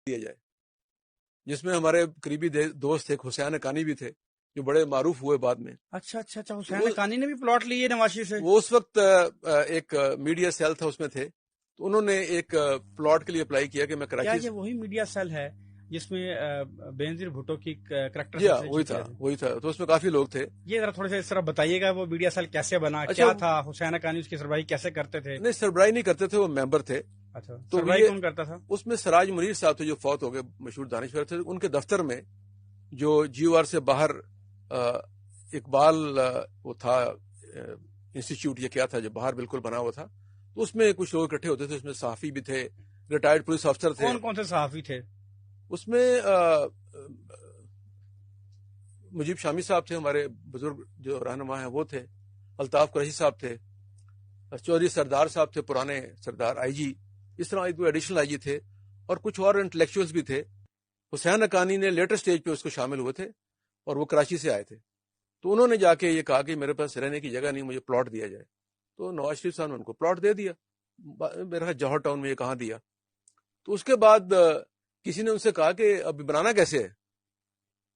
دیا جائے، جس میں ہمارے قریبی دوست ایک حسین حقانی بھی تھے جو بڑے معروف ہوئے بعد میں. اچھا حسین حقانی نے بھی پلاٹ لیے نواز شریف سے؟ وہ اس وقت ایک میڈیا سیل تھا، اس میں تھے، تو انہوں نے ایک پلاٹ کے لیے اپلائی کیا کہ میں کراچی. کیا یہ وہی میڈیا سیل ہے جس میں بینظیر بھٹو کی کریکٹر؟ جی وہی تھا. تو اس میں کافی لوگ تھے. یہ ذرا تھوڑے سے اس طرح بتائیے گا وہ میڈیا سیل کیسے بنا، کیا تھا، حسین حقانی اس کی سربراہی کیسے کرتے تھے؟ نہیں، سربراہی نہیں کرتے تھے، وہ ممبر تھے. اچھا، تو سربراہی کون کرتا تھا؟ اس میں سراج منیر صاحب تھے جو فوت ہو گئے، مشہور دانشور تھے. ان کے دفتر میں جو جی او آر سے باہر اقبال وہ تھا انسٹیٹیوٹ، یہ کیا تھا جو باہر بالکل بنا ہوا تھا، تو اس میں کچھ لوگ اکٹھے ہوتے تھے. اس میں صحافی بھی تھے، ریٹائرڈ پولیس افسر تھے. کون سے صحافی تھے اس میں؟ مجیب شامی صاحب تھے، ہمارے بزرگ جو رہنما ہیں وہ تھے. الطاف قریشی صاحب تھے. چودھری سردار صاحب تھے، پرانے سردار آئی جی. اس طرح ایڈیشنل آئی جی تھے، اور کچھ اور انٹلیکچوئلز بھی تھے. حسین حقانی نے لیٹر سٹیج پہ اس کو شامل ہوئے تھے، اور وہ کراچی سے آئے تھے. تو انہوں نے جا کے یہ کہا کہ میرے پاس رہنے کی جگہ نہیں، مجھے پلاٹ دیا جائے. تو نواز شریف صاحب نے ان کو پلاٹ دے دیا. میرا خیال جوہر ٹاؤن میں یہ کہاں دیا. تو اس کے بعد کسی نے ان سے کہا کہ اب بنانا کیسے ہے.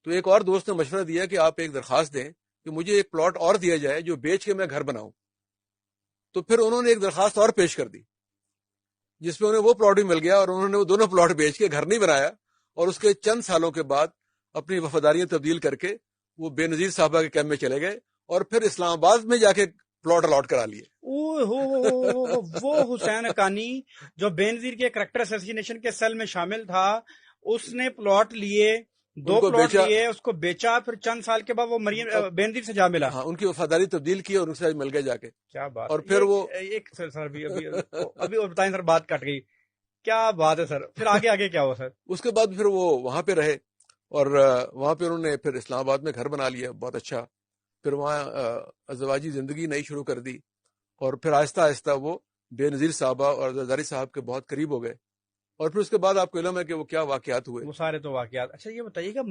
تو ایک اور دوست نے مشورہ دیا کہ آپ ایک درخواست دیں کہ مجھے ایک پلاٹ اور دیا جائے جو بیچ کے میں گھر بناؤں. تو پھر انہوں نے ایک درخواست اور پیش کر دی، جس میں انہیں وہ پلاٹ بھی مل گیا، اور انہوں نے وہ دونوں پلاٹ بیچ کے گھر نہیں بنایا. اور اس کے چند سالوں کے بعد اپنی وفاداریاں تبدیل کر کے وہ بے نظیر صاحبہ کے کیمپ میں چلے گئے، اور پھر اسلام آباد میں جا کے پلاٹ الاٹ کرا لیے. وہ حسین حقانی جو بے نظیر کے کریکٹر اسیسینیشن کے سیل میں شامل تھا، اس نے پلاٹ لیے، 2 پلاٹ لیے، اس کو بیچا، پھر چند سال کے بعد وہ مریم بے نظیر سے جا ملا. ہاں، ان کی وفاداری تبدیل کی اور ان سے مل گئے جا کے. کیا بات. اور پھر وہ ایک سر ابھی بتائیں سر، بات کٹ گئی. کیا بات ہے سر، پھر آگے کیا ہوا سر؟ اس کے بعد پھر وہ وہاں پہ رہے، اور وہاں پہ انہوں نے پھر اسلام آباد میں گھر بنا لیا بہت اچھا. پھر وہاں ازدواجی زندگی نئی شروع کر دی، اور پھر آہستہ آہستہ وہ بے نظیر صاحبہ اور زرداری صاحب کے بہت قریب ہو گئے. اور پھر اس کے بعد آپ کو علم ہے کہ وہ کیا واقعات ہوئے. وہ سارے تو واقعات. اچھا یہ بتائیے گا